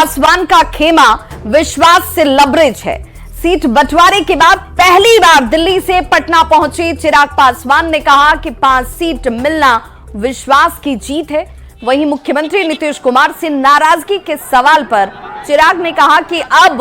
पासवान का खेमा विश्वास से लबरेज है। सीट बंटवारे के बाद पहली बार दिल्ली से पटना पहुंचे चिराग पासवान ने कहा कि 5 सीट मिलना विश्वास की जीत है। वहीं मुख्यमंत्री नीतीश कुमार से नाराजगी के सवाल पर चिराग ने कहा कि अब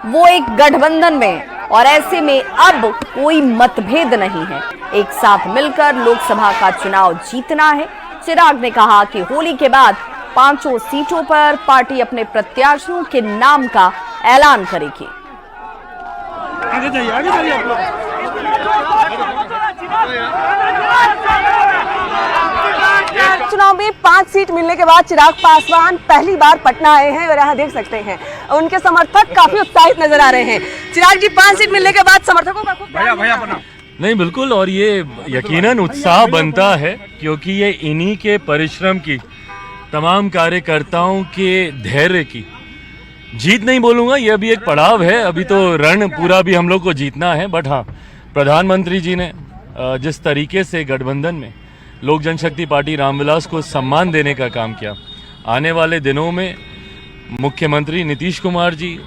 वो एक गठबंधन में है और ऐसे में अब कोई मतभेद नहीं है, एक साथ मिलकर लोकसभा का चुनाव जीतना है। चिराग ने कहा कि होली के बाद 5 सीटों पर पार्टी अपने प्रत्याशियों के नाम का ऐलान करेगी। आगे जाइए आप लोग। चुनाव में 5 सीट मिलने के बाद चिराग पासवान पहली बार पटना आए हैं और यहाँ देख सकते हैं उनके समर्थक काफी उत्साहित नजर आ रहे हैं। चिराग जी, 5 सीट मिलने के बाद समर्थकों का खूब नहीं, बिल्कुल, और ये यकीनन उत्साह बनता है क्योंकि ये इन्हीं के परिश्रम की, तमाम कार्यकर्ताओं के धैर्य की जीत नहीं बोलूँगा, ये अभी एक पड़ाव है, अभी तो रण पूरा भी हम लोग को जीतना है। बट हाँ, प्रधानमंत्री जी ने जिस तरीके से गठबंधन में लोक जनशक्ति पार्टी रामविलास को सम्मान देने का काम किया, आने वाले दिनों में मुख्यमंत्री नीतीश कुमार जी,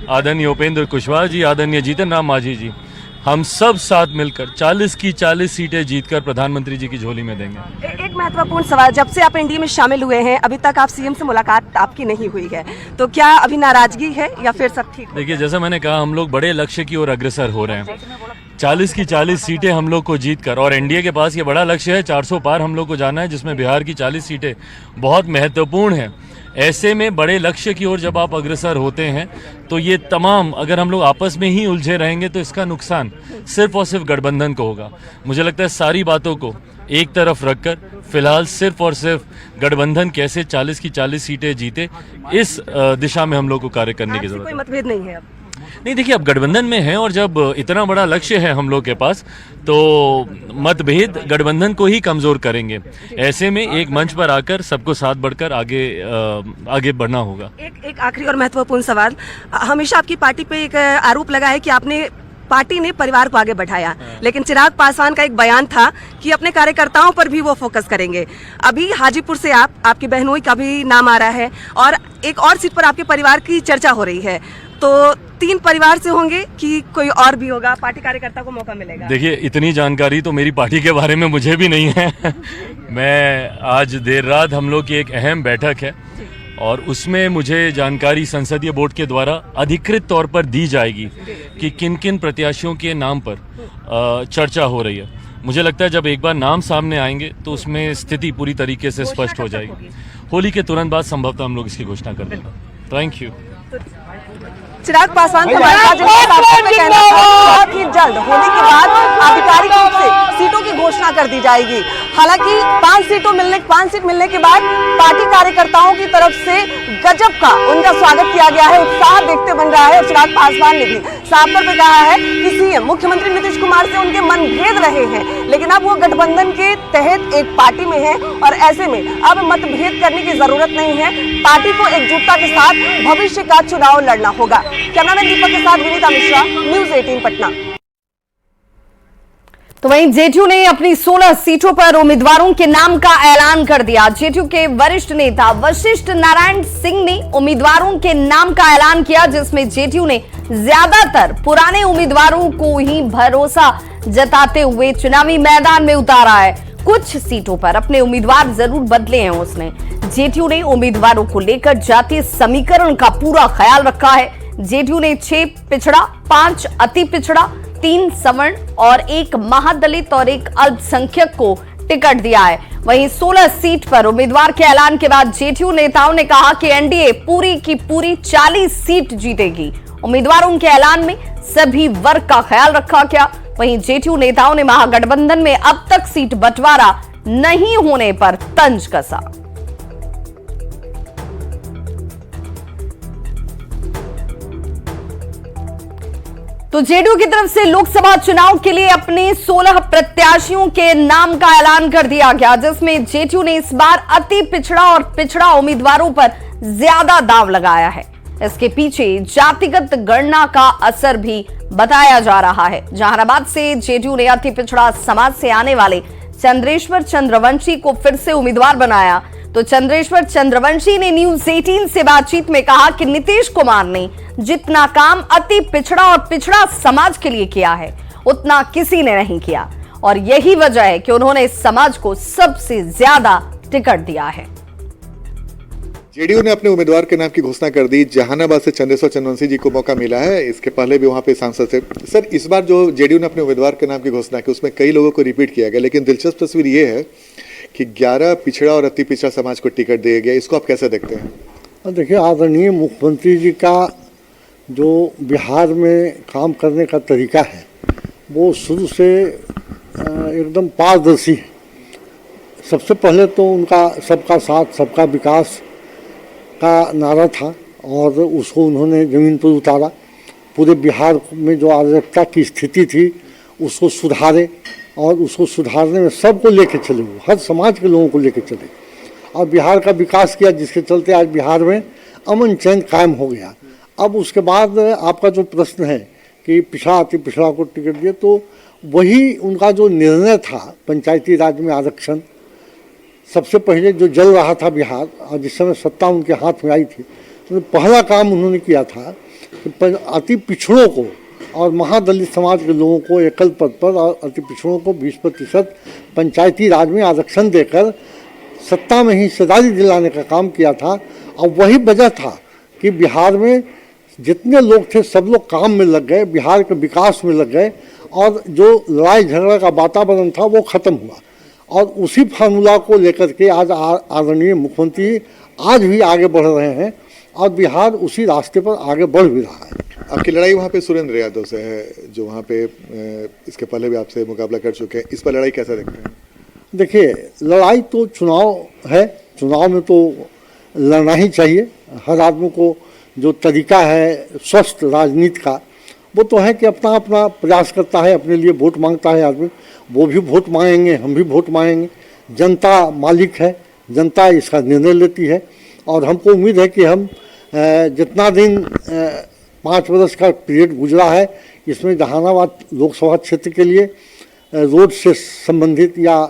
आदरणीय उपेंद्र कुशवाहा जी, आदरणीय जीतन राम मांझी जी, हम सब साथ मिलकर 40 की 40 सीटें जीतकर प्रधानमंत्री जी की झोली में देंगे। एक महत्वपूर्ण सवाल, जब से आप एनडीए में शामिल हुए हैं अभी तक आप सीएम से मुलाकात आपकी नहीं हुई है, तो क्या अभी नाराजगी है या फिर सब ठीक? देखिए, जैसा मैंने कहा, हम लोग बड़े लक्ष्य की ओर अग्रसर हो रहे हैं। 40 की 40 सीटें हम लोग को जीतकर, और एनडीए के पास ये बड़ा लक्ष्य है, 400 पार हम लोग को जाना है, जिसमें बिहार की 40 सीटें बहुत महत्वपूर्ण हैं। ऐसे में बड़े लक्ष्य की ओर जब आप अग्रसर होते हैं तो ये तमाम, अगर हम लोग आपस में ही उलझे रहेंगे तो इसका नुकसान सिर्फ और सिर्फ गठबंधन को होगा। मुझे लगता है सारी बातों को एक तरफ रखकर फिलहाल सिर्फ और सिर्फ गठबंधन कैसे 40 की 40 सीटें जीते, इस दिशा में हम लोग को कार्य करने की जरूरत है। कोई मतभेद नहीं है अब? नहीं, देखिए, अब गठबंधन में है और जब इतना बड़ा लक्ष्य है हम लोग के पास तो मतभेद गठबंधन को ही कमजोर करेंगे। ऐसे में एक मंच पर आकर सबको साथ बढ़कर आगे बढ़ना होगा। एक आखिरी और महत्वपूर्ण सवाल, हमेशा आपकी पार्टी पे एक आरोप लगा है कि पार्टी ने परिवार को आगे बढ़ाया, लेकिन चिराग पासवान का एक बयान था कि अपने कार्यकर्ताओं पर भी वो फोकस करेंगे। अभी हाजीपुर से आपकी बहनोई का भी नाम आ रहा है और एक और सीट पर आपके परिवार की चर्चा हो रही है, तो 3 परिवार से होंगे कि कोई और भी होगा? पार्टी कार्यकर्ता को मौका मिलेगा? देखिए, इतनी जानकारी तो मेरी पार्टी के बारे में मुझे भी नहीं है। मैं आज देर रात हम लोग की एक अहम बैठक है और उसमें मुझे जानकारी संसदीय बोर्ड के द्वारा अधिकृत तौर पर दी जाएगी कि किन किन प्रत्याशियों के नाम पर चर्चा हो रही है। मुझे लगता है जब एक बार नाम सामने आएंगे तो उसमें स्थिति पूरी तरीके से स्पष्ट हो जाएगी। होली के तुरंत बाद संभवतः हम लोग इसकी घोषणा कर देंगे। Thank you. चिराग पासवान बहुत ही जल्द होली के बाद आधिकारिक रूप से सीटों की घोषणा कर दी जाएगी। हालांकि 5 सीट मिलने के बाद पार्टी कार्यकर्ताओं की तरफ से गजब का उनका स्वागत किया गया है, उत्साह देखते बन रहा है। और चिराग पासवान ने भी साफ तौर पर कहा है कि सीएम मुख्यमंत्री नीतीश कुमार से उनके मनभेद रहे हैं, लेकिन अब वो गठबंधन के तहत एक पार्टी में है और ऐसे में अब मतभेद करने की जरूरत नहीं है। पार्टी को एकजुटता के साथ भविष्य का चुनाव लड़ना होगा। कैमरामैन दीपक के साथ विनीता मिश्रा, न्यूज़ 18 पटना। तो वहीं जेडीयू ने अपनी 16 सीटों पर उम्मीदवारों के नाम का ऐलान कर दिया। जेडीयू के वरिष्ठ नेता वशिष्ठ नारायण सिंह ने उम्मीदवारों के नाम का ऐलान किया, जिसमें जेडीयू ने ज्यादातर पुराने उम्मीदवारों को ही भरोसा जताते हुए चुनावी मैदान में उतारा है। कुछ सीटों पर अपने उम्मीदवार जरूर बदले हैं उसने। जेडीयू ने उम्मीदवारों को लेकर जातीय समीकरण का पूरा ख्याल रखा है। जेडीयू ने 6 पिछड़ा, 5 अति पिछड़ा, 3 सवर्ण और 1 महादलित और 1 अल्पसंख्यक को टिकट दिया है। वहीं 16 सीट पर उम्मीदवार के ऐलान के बाद जेडीयू नेताओं ने कहा कि एनडीए पूरी की पूरी 40 सीट जीतेगी। उम्मीदवारों के ऐलान में सभी वर्ग का ख्याल रखा गया। वहीं जेडीयू नेताओं ने महागठबंधन में अब तक सीट बंटवारा नहीं होने पर तंज कसा। तो जेडीयू की तरफ से लोकसभा चुनाव के लिए अपने 16 प्रत्याशियों के नाम का ऐलान कर दिया गया, जिसमें जेडीयू ने इस बार अति पिछड़ा और पिछड़ा उम्मीदवारों पर ज्यादा दांव लगाया है। इसके पीछे जातिगत गणना का असर भी बताया जा रहा है। जहानाबाद से जेडीयू ने अति पिछड़ा समाज से आने वाले चंद्रेश्वर चंद्रवंशी को फिर से उम्मीदवार बनाया। तो चंद्रेश्वर चंद्रवंशी ने न्यूज 18 से बातचीत में कहा कि नीतीश कुमार ने जितना काम अति पिछड़ा और पिछड़ा समाज के लिए किया है उतना किसी ने नहीं किया और यही वजह है कि उन्होंने इस समाज को सबसे ज्यादा टिकट दिया है। जेडीयू ने अपने उम्मीदवार के नाम की घोषणा कर दी। जहानाबाद से चंद्रेश्वर चंद्रवंशी जी को मौका मिला है, इसके पहले भी वहां पे सांसद थे। सर, इस बार जो जेडीयू ने अपने उम्मीदवार के नाम की घोषणा की उसमें कई लोगों को रिपीट किया गया, लेकिन दिलचस्प तस्वीर ये है कि 11 पिछड़ा और अति पिछड़ा समाज को टिकट दिया गया। इसको आप कैसे देखते हैं? देखिए, आदरणीय मुख्यमंत्री जी का जो बिहार में काम करने का तरीका है वो शुरू से एकदम पारदर्शी है। सबसे पहले तो उनका सबका साथ सबका विकास का नारा था और उसको उन्होंने ज़मीन पर उतारा। पूरे बिहार में जो अराजकता की स्थिति थी उसको सुधारे और उसको सुधारने में सबको लेके चले, वो हर समाज के लोगों को लेके चले और बिहार का विकास किया, जिसके चलते आज बिहार में अमन चैन कायम हो गया। अब उसके बाद आपका जो प्रश्न है कि पिछड़ा अति पिछड़ा को टिकट दिए, तो वही उनका जो निर्णय था पंचायती राज में आरक्षण, सबसे पहले जो जल रहा था बिहार और जिस समय सत्ता उनके हाथ में आई थी, तो पहला काम उन्होंने किया था कि अति पिछड़ों को और महादलित समाज के लोगों को एकल पद पर और अति पिछड़ों को 20% पंचायती राज में आरक्षण देकर सत्ता में ही हिस्सेदारी दिलाने का काम किया था। और वही वजह था कि बिहार में जितने लोग थे सब लोग काम में लग गए, बिहार के विकास में लग गए और जो लड़ाई झगड़ा का वातावरण था वो ख़त्म हुआ। और उसी फार्मूला को लेकर के आज आदरणीय मुख्यमंत्री आज भी आगे बढ़ रहे हैं और बिहार उसी रास्ते पर आगे बढ़ भी रहा है। आपकी लड़ाई वहाँ पे सुरेंद्र यादव से है, जो वहाँ पे इसके पहले भी आपसे मुकाबला कर चुके हैं। इस पर लड़ाई कैसे देखते हैं? देखिए, लड़ाई तो चुनाव है, चुनाव में तो लड़ना ही चाहिए। हर आदमी को जो तरीका है स्वस्थ राजनीति का वो तो है कि अपना अपना प्रयास करता है, अपने लिए वोट मांगता है आदमी। वो भी वोट मांगेंगे, हम भी वोट मांगेंगे। जनता मालिक है, जनता इसका निर्णय लेती है और हमको उम्मीद है कि हम जितना दिन 5 वर्ष का पीरियड गुजरा है इसमें जहानाबाद लोकसभा क्षेत्र के लिए रोड से संबंधित या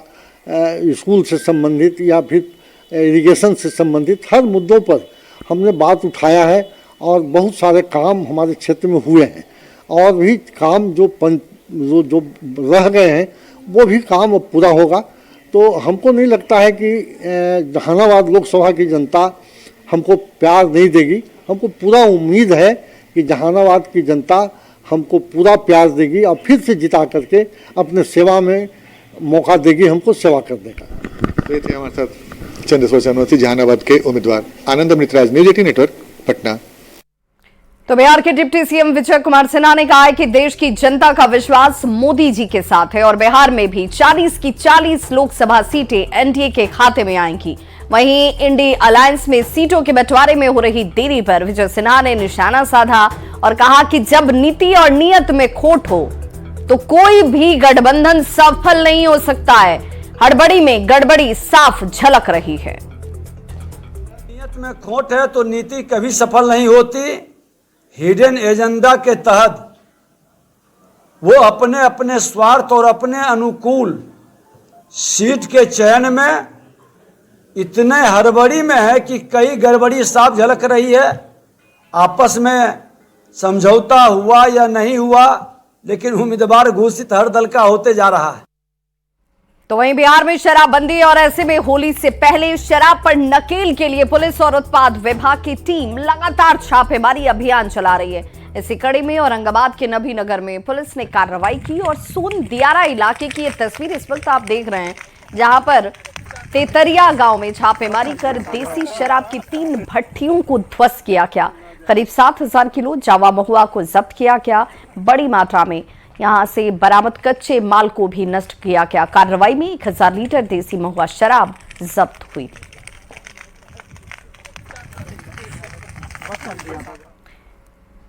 स्कूल से संबंधित या फिर इरिगेशन से संबंधित हर मुद्दों पर हमने बात उठाया है और बहुत सारे काम हमारे क्षेत्र में हुए हैं और भी काम जो रह गए हैं वो भी काम अब पूरा होगा। तो हमको नहीं लगता है कि जहानाबाद लोकसभा की जनता हमको प्यार नहीं देगी। हमको पूरा उम्मीद है कि जहानाबाद की जनता हमको पूरा प्यार देगी और फिर से जिता करके अपने सेवा में मौका देगी हमको सेवा करने का। तो ये थे हमारे साथ चंद्रेश्वर चंद्रवंशी, जहानाबाद के उम्मीदवार। आनंद अमृतराज, न्यूज 18 नेटवर्क, पटना। तो बिहार के डिप्टी सीएम विजय कुमार सिन्हा ने कहा है कि देश की जनता का विश्वास मोदी जी के साथ है और बिहार में भी 40 की 40 लोकसभा सीटें एनडीए के खाते में आएंगी। वहीं इंडी अलायंस में सीटों के बंटवारे में हो रही देरी पर विजय सिन्हा ने निशाना साधा और कहा कि जब नीति और नियत में खोट हो तो कोई भी गठबंधन सफल नहीं हो सकता है। हड़बड़ी में गड़बड़ी साफ झलक रही है। नियत में खोट है तो नीति कभी सफल नहीं होती। हिडन एजेंडा के तहत वो अपने अपने स्वार्थ और अपने अनुकूल सीट के चयन में इतने हड़बड़ी में है कि कई गड़बड़ी साफ झलक रही है। आपस में समझौता हुआ या नहीं हुआ, लेकिन उम्मीदवार घोषित हर दल का होते जा रहा है। तो वहीं बिहार में शराबबंदी और ऐसे में होली से पहले शराब पर नकेल के लिए पुलिस और उत्पाद विभाग की टीम लगातार छापेमारी अभियान चला रही है। इसी कड़ी में औरंगाबाद के नबीनगर में पुलिस ने कार्रवाई की और सोन दियारा इलाके की ये तस्वीर इस वक्त आप देख रहे हैं, जहां पर तेतरिया गांव में छापेमारी कर देसी शराब की 3 भट्टियों को ध्वस्त किया गया। करीब 7000 किलो जावा महुआ को जब्त किया गया। बड़ी मात्रा में यहां से बरामद कच्चे माल को भी नष्ट किया गया। कार्रवाई में 1000 लीटर देसी महुआ शराब जब्त हुई।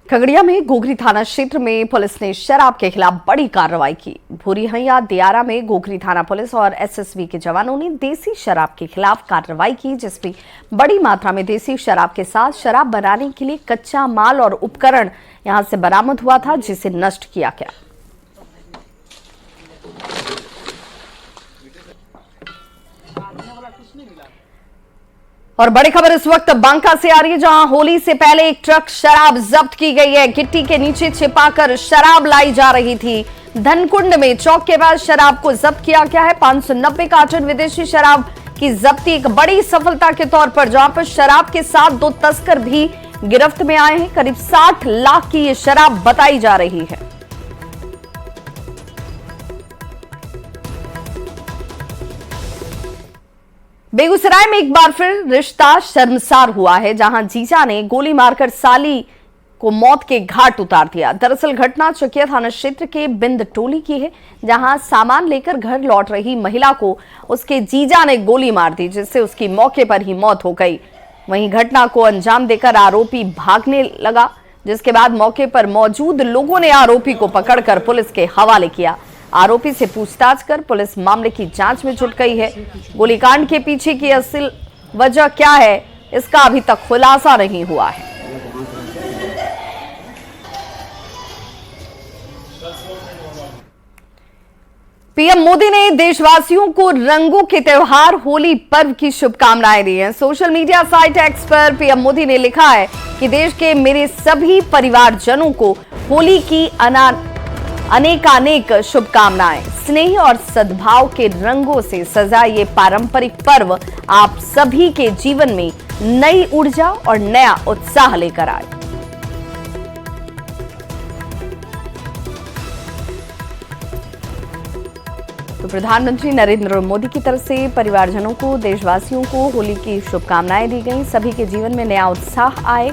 खगड़िया में गोगरी थाना क्षेत्र में पुलिस ने शराब के खिलाफ बड़ी कार्रवाई की। भूरीहैया दियारा में गोगरी थाना पुलिस और एसएसबी के जवानों ने देसी शराब के खिलाफ कार्रवाई की, जिसमें बड़ी मात्रा में देसी शराब के साथ शराब बनाने के लिए कच्चा माल और उपकरण यहां से बरामद हुआ था, जिसे नष्ट किया गया। और बड़ी खबर इस वक्त बांका से आ रही है, जहां होली से पहले एक ट्रक शराब जब्त की गई है। गिट्टी के नीचे छिपाकर शराब लाई जा रही थी। धनकुंड में चौक के बाद शराब को जब्त किया गया है। 590 कार्टन विदेशी शराब की जब्ती एक बड़ी सफलता के तौर पर, जहां पर शराब के साथ 2 तस्कर भी गिरफ्त में आए हैं। करीब 60 लाख की ये शराब बताई जा रही है। बेगूसराय में एक बार फिर रिश्ता शर्मसार हुआ है, जहां जीजा ने गोली मारकर साली को मौत के घाट उतार दिया। दरअसल घटना चकिया थाना क्षेत्र के बिंद टोली की है, जहां सामान लेकर घर लौट रही महिला को उसके जीजा ने गोली मार दी, जिससे उसकी मौके पर ही मौत हो गई। वहीं घटना को अंजाम देकर आरोपी भागने लगा, जिसके बाद मौके पर मौजूद लोगों ने आरोपी को पकड़कर पुलिस के हवाले किया। आरोपी से पूछताछ कर पुलिस मामले की जांच में जुट गई है। गोलीकांड के पीछे की असल वजह क्या है, इसका अभी तक खुलासा नहीं हुआ है। पीएम मोदी ने देशवासियों को रंगों के त्योहार होली पर्व की शुभकामनाएं दी हैं। सोशल मीडिया साइट एक्स पर पीएम मोदी ने लिखा है कि देश के मेरे सभी परिवारजनों को होली की अनेकानेक शुभकामनाएं। स्नेह और सद्भाव के रंगों से सजा ये पारंपरिक पर्व आप सभी के जीवन में नई ऊर्जा और नया उत्साह लेकर आए। तो प्रधानमंत्री नरेंद्र मोदी की तरफ से परिवारजनों को, देशवासियों को होली की शुभकामनाएं दी गई। सभी के जीवन में नया उत्साह आए।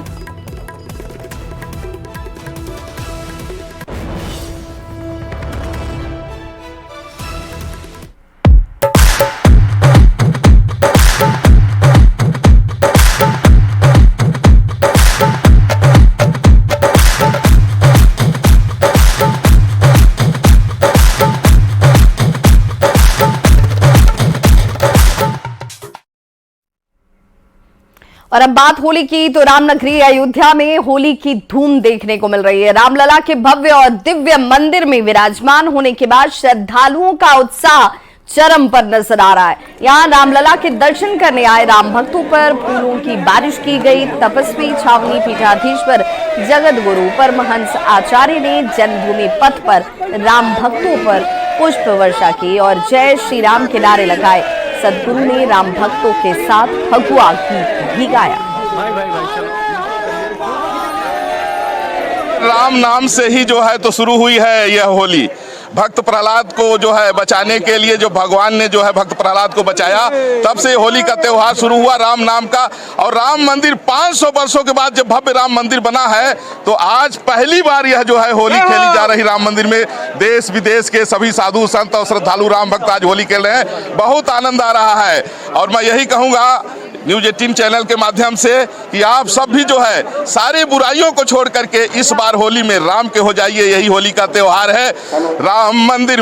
और अब बात होली की, तो रामनगरी अयोध्या में होली की धूम देखने को मिल रही है। रामलला के भव्य और दिव्य मंदिर में विराजमान होने के बाद श्रद्धालुओं का उत्साह चरम पर नजर आ रहा है। यहां रामलला के दर्शन करने आए राम भक्तों पर फूलों की बारिश की गई। तपस्वी छावनी पीठाधीश्वर जगत गुरु परमहंस आचार्य ने जन्मभूमि पथ पर राम भक्तों पर पुष्प वर्षा की और जय श्री राम के नारे लगाए। सदगुरु ने राम भक्तों के साथ फगुआ गीत भी गाया। राम नाम से ही जो है तो शुरू हुई है यह होली। भक्त प्रहलाद को जो है बचाने के लिए जो भगवान ने जो है भक्त प्रहलाद को बचाया, तब से होली का त्योहार शुरू हुआ राम नाम का। और राम मंदिर 500 वर्षों के बाद जब भव्य राम मंदिर बना है, तो आज पहली बार यह जो है होली खेली जा रही राम मंदिर में। देश विदेश के सभी साधु संत और श्रद्धालु राम भक्त आज होली खेल रहे हैं। बहुत आनंद आ रहा है। और मैं यही कहूँगा न्यूज़ 18 चैनल के माध्यम से कि आप सब भी जो है सारे बुराइयों को छोड़ करके इस बार होली में राम के हो जाइए। यही होली का त्योहार है। राम मंदिर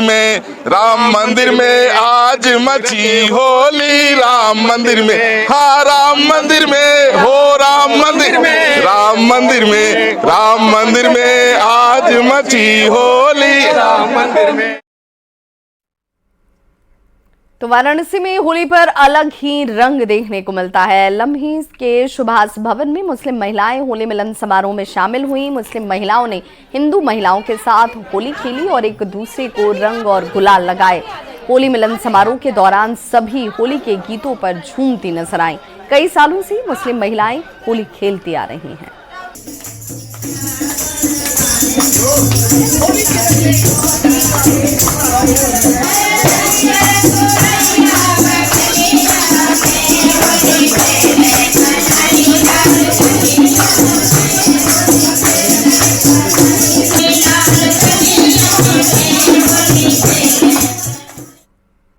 में आज मची होली, राम मंदिर में, हाँ राम मंदिर में हो, राम मंदिर में, राम मंदिर में, राम मंदिर में आज मची होली, राम मंदिर में। तो वाराणसी में होली पर अलग ही रंग देखने को मिलता है। लम्ही के सुभाष भवन में मुस्लिम महिलाएं होली मिलन समारोह में शामिल हुई। मुस्लिम महिलाओं ने हिंदू महिलाओं के साथ होली खेली और एक दूसरे को रंग और गुलाल लगाए। होली मिलन समारोह के दौरान सभी होली के गीतों पर झूमती नजर आईं। कई सालों से मुस्लिम महिलाएं होली खेलती आ रही हैं।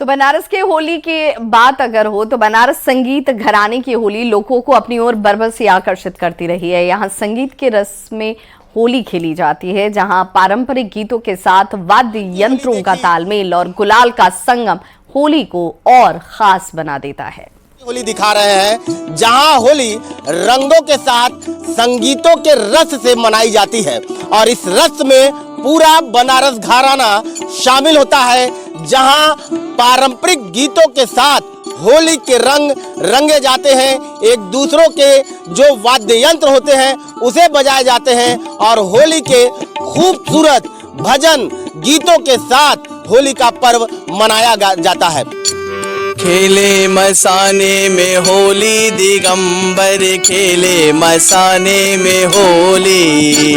तो बनारस के होली की बात अगर हो, तो बनारस संगीत घराने की होली लोगों को अपनी ओर बरबसी आकर्षित करती रही है। यहाँ संगीत के रस में होली खेली जाती है, जहां पारंपरिक गीतों के साथ वाद्य यंत्रों का तालमेल और गुलाल का संगम होली को और खास बना देता है। होली दिखा रहे हैं जहां होली रंगों के साथ संगीतों के रस से मनाई जाती है और इस रस में पूरा बनारस घराना शामिल होता है, जहां पारंपरिक गीतों के साथ होली के रंग रंगे जाते हैं, एक दूसरों के जो वाद्य यंत्र होते हैं उसे बजाए जाते हैं और होली के खूबसूरत भजन गीतों के साथ होली का पर्व मनाया जाता है। खेले मसाने में होली दिगंबर, खेले मसाने में होली,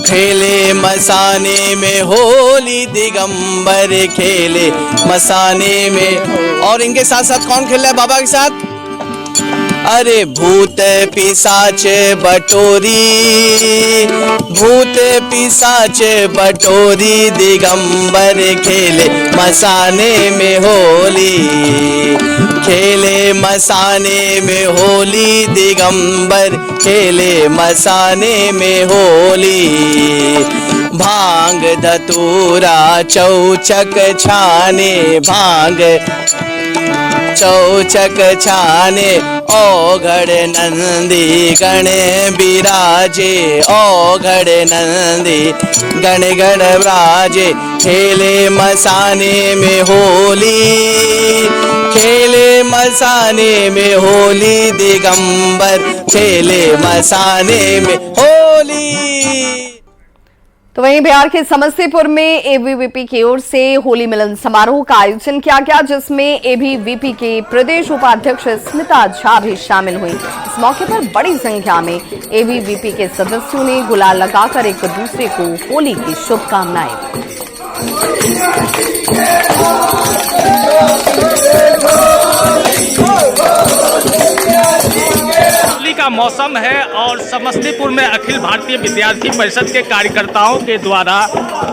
खेले मसाने में होली दिगंबर, खेले मसाने में। और इनके साथ साथ कौन खेल रहा है बाबा के साथ? अरे भूत पिशाच बटोरी, भूत पिशाच बटोरी दिगंबर, खेले मसाने में होली, खेले मसाने में होली दिगंबर, खेले मसाने में होली। भांग धतूरा चौचक छाने, भांग चौचक छाने, ओघड़ नंदी गण बिराजे, ओघड़ नंदी गण गण बिराजे, खेले मसाने में होली, खेले मसाने में होली दिगंबर, खेले मसाने में होली। तो वहीं बिहार के समस्तीपुर में एबीवीपी की ओर से होली मिलन समारोह का आयोजन किया गया, जिसमें एबीवीपी के प्रदेश उपाध्यक्ष स्मिता झा भी शामिल हुई। इस मौके पर बड़ी संख्या में एबीवीपी के सदस्यों ने गुलाल लगाकर एक दूसरे को होली की शुभकामनाएं दी। होली का मौसम है और समस्तीपुर में अखिल भारतीय विद्यार्थी परिषद के कार्यकर्ताओं के द्वारा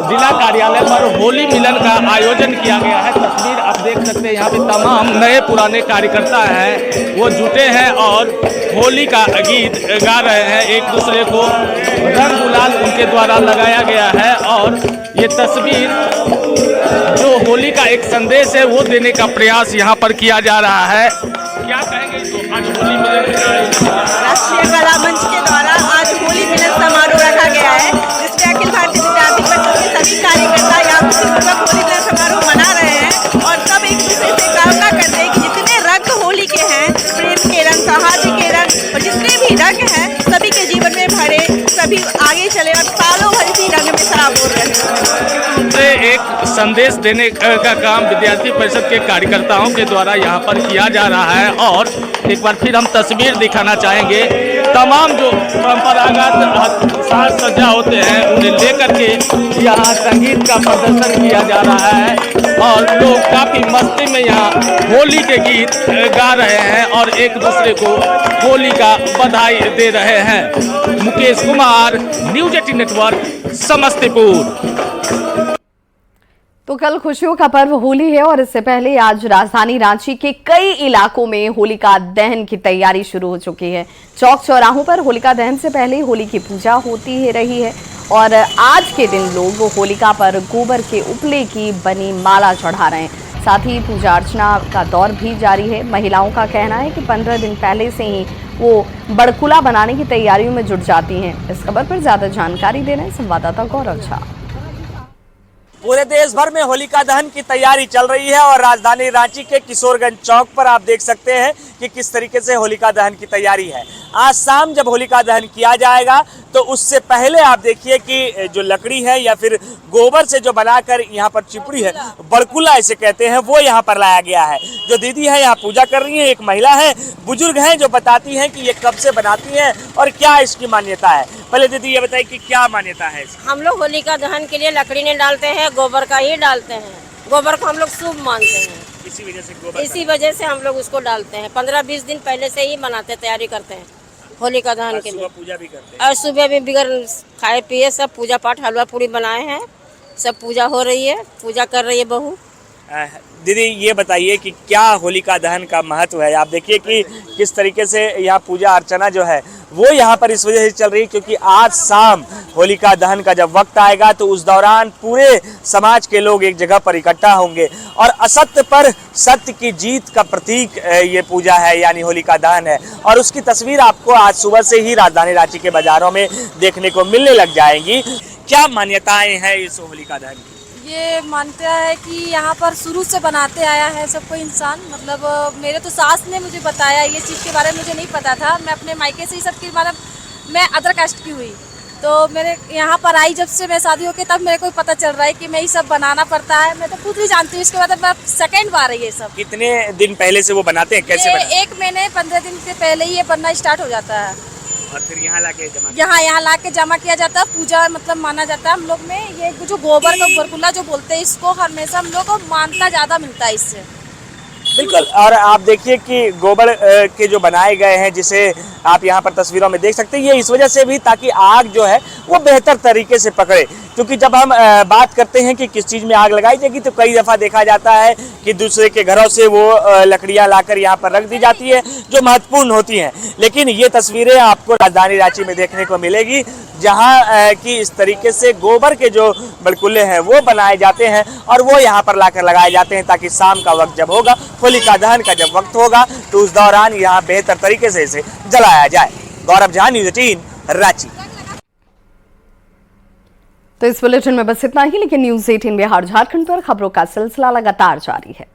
जिला कार्यालय पर होली मिलन का आयोजन किया गया है। तस्वीर आप देख सकते हैं, यहाँ पे तमाम नए पुराने कार्यकर्ता हैं, वो जुटे हैं और होली का गीत गा रहे हैं। एक दूसरे को रंग गुलाल उनके द्वारा लगाया गया है और ये तस्वीर जो होली का एक संदेश है वो देने का प्रयास यहाँ पर किया जा रहा है। क्या कहेंगे तो आज होली मिलन राष्ट्रीय कला मंच के द्वारा आज होली मिलन समारोह रखा गया है, जिसमें अखिल भारतीय विद्यार्थी परिषद के सभी कार्यकर्ता यहाँ खुशीपूर्वक होली मिलन समारोह मना रहे हैं और सब एक दूसरे से कामना करते हैं कि जितने रंग होली के हैं, प्रेम के रंग, सौहार्द के रंग और जितने भी रंग हैं सभी के जीवन में भरे, सभी आगे चले और सालों भर इसी रंग में सराबोर रहे। एक संदेश देने का काम विद्यार्थी परिषद के कार्यकर्ताओं के द्वारा यहाँ पर किया जा रहा है और एक बार फिर हम तस्वीर दिखाना चाहेंगे। तमाम जो परंपरागत साज सज्जा होते हैं उन्हें लेकर के यहाँ संगीत का प्रदर्शन किया जा रहा है और लोग काफी मस्ती में यहाँ होली के गीत गा रहे हैं और एक दूसरे को होली का बधाई दे रहे हैं। Mukesh Kumar, news 18 network, Samastipur. तो कल खुशियों का पर्व होली है और इससे पहले आज राजधानी रांची के कई इलाकों में होलिका दहन की तैयारी शुरू हो चुकी है। चौक चौराहों पर होलिका दहन से पहले होली की पूजा होती ही रही है और आज के दिन लोग होलिका पर गोबर के उपले की बनी माला चढ़ा रहे हैं। साथ ही पूजा अर्चना का दौर भी जारी है। महिलाओं का कहना है कि 15 दिन पहले से ही वो बड़कुला बनाने की तैयारियों में जुट जाती हैं। इस खबर पर ज्यादा जानकारी दे रहे हैं संवाददाता गौरव झा। पूरे देश भर में होलिका दहन की तैयारी चल रही है और राजधानी रांची के किशोरगंज चौक पर आप देख सकते हैं कि किस तरीके से होलिका दहन की तैयारी है। आज शाम जब होलिका दहन किया जाएगा तो उससे पहले आप देखिए कि जो लकड़ी है या फिर गोबर से जो बनाकर यहाँ पर चिपड़ी है, बड़कुला इसे कहते हैं, वो यहाँ पर लाया गया है। जो दीदी है यहाँ पूजा कर रही है, एक महिला है, बुजुर्ग हैं जो बताती हैं कि ये कब से बनाती हैं और क्या इसकी मान्यता है। पहले दीदी ये बताइए कि क्या मान्यता है इसकी? हम लोग होलिका दहन के लिए लकड़ी नहीं डालते हैं, गोबर का ही डालते हैं। गोबर को हम लोग शुभ मानते हैं, इसी वजह से हम लोग उसको डालते हैं। 15-20 दिन पहले से ही मनाते, तैयारी करते हैं होलिका दहन के लिए। पूजा भी करते हैं और सुबह भी बिगर खाए पिए सब पूजा पाठ, हलवा पूरी बनाए हैं, सब पूजा हो रही है, पूजा कर रही है बहू। दीदी ये बताइए कि क्या होलिका दहन का महत्व है? आप देखिए कि किस तरीके से यहाँ पूजा अर्चना जो है वो यहाँ पर इस वजह से चल रही है क्योंकि आज शाम होलिका दहन का जब वक्त आएगा तो उस दौरान पूरे समाज के लोग एक जगह पर इकट्ठा होंगे और असत्य पर सत्य की जीत का प्रतीक ये पूजा है, यानी होलिका दहन है। और उसकी तस्वीर आपको आज सुबह से ही राजधानी रांची के बाजारों में देखने को मिलने लग जाएंगी। क्या मान्यताएं हैं इस होलिका दहन की? ये मानता है कि यहाँ पर शुरू से बनाते आया है सब कोई इंसान। मतलब मेरे तो सास ने मुझे बताया, ये चीज़ के बारे में मुझे नहीं पता था। मैं अपने मायके से ही सब की, मतलब मैं अदर कास्ट की हुई, तो मेरे यहाँ पर आई जब से मैं शादी होके, तब मेरे को पता चल रहा है कि मैं ये सब बनाना पड़ता है। मैं तो खुद भी जानती हूँ, इसके बाद मैं सेकंड बार है ये सब। कितने दिन पहले से वो बनाते हैं, कैसे बनाते हैं? 1 महीने 15 दिन से पहले ही ये बनना स्टार्ट हो जाता है और फिर यहाँ लाके जमा यहाँ ला के जमा किया जाता है। पूजा मतलब माना जाता है हम लोग में। ये जो गोबर का गोबरकुल्ला जो बोलते हैं, इसको हमेशा हम लोग को मानता ज़्यादा मिलता है इससे। बिल्कुल। और आप देखिए कि गोबर के जो बनाए गए हैं, जिसे आप यहाँ पर तस्वीरों में देख सकते हैं, ये इस वजह से भी ताकि आग जो है वो बेहतर तरीके से पकड़े। क्योंकि जब हम बात करते हैं कि किस चीज़ में आग लगाई जाएगी, तो कई दफ़ा देखा जाता है कि दूसरे के घरों से वो लकड़ियाँ लाकर यहाँ पर रख दी जाती है, जो महत्वपूर्ण होती हैं। लेकिन ये तस्वीरें आपको राजधानी रांची में देखने को मिलेगी, जहाँ कि इस तरीके से गोबर के जो बड़कुल्ले हैं वो बनाए जाते हैं और वो यहाँ पर लाकर लगाए जाते हैं, ताकि शाम का वक्त जब होगा, होलिका दहन का जब वक्त होगा, तो उस दौरान यहाँ बेहतर तरीके से इसे जलाया जाए। गौरव झा, न्यूज़ 18 रांची। तो इस बुलेटिन में बस इतना ही, लेकिन न्यूज़ 18 बिहार झारखंड पर खबरों का सिलसिला लगातार जारी है।